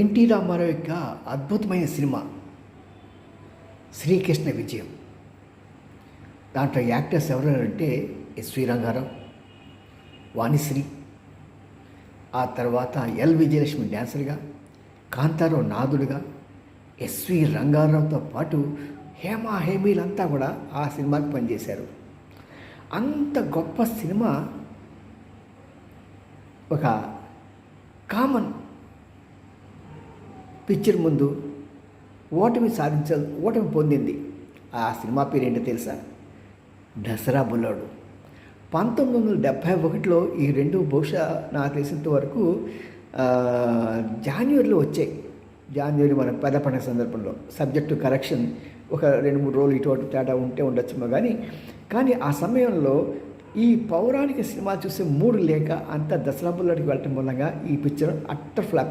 NT Ramarao యొక్క అద్భుతమైన cinema Srikrishna విజయం. దాంట్లో యాక్టర్స్ ఎవరంటే ఎస్వి రంగారావు, వాణిశ్రీ, ఆ తర్వాత ఎల్ విజయలక్ష్మి డ్యాన్సర్గా, కాంతారావు నాదుడుగా, ఎస్వి రంగారావుతో పాటు హేమా హేమీలంతా కూడా ఆ సినిమాకి పనిచేశారు. అంత గొప్ప సినిమా ఒక కామన్ పిక్చర్ ముందు ఓటమి పొందింది. ఆ సినిమా పేరు ఏంటో తెలుసా? దసరా బుల్లోడు. 1971లో ఈ రెండు బహుశా నాకు తెలిసినంత వరకు జాన్వరిలో వచ్చాయి. జాన్వరి మన పెద్ద పండుగ సందర్భంలో. సబ్జెక్టు కరెక్షన్ ఒక 2-3 రోజులు ఇటు అటు తేడా ఉండొచ్చేమో కానీ ఆ సమయంలో ఈ పౌరాణిక సినిమా చూసే మూడు లేక అంత దసరా బుల్లోడికి వెళ్ళటం మూలంగా ఈ పిక్చర్ అట్టర్ ఫ్లాప్ అయిపోయింది.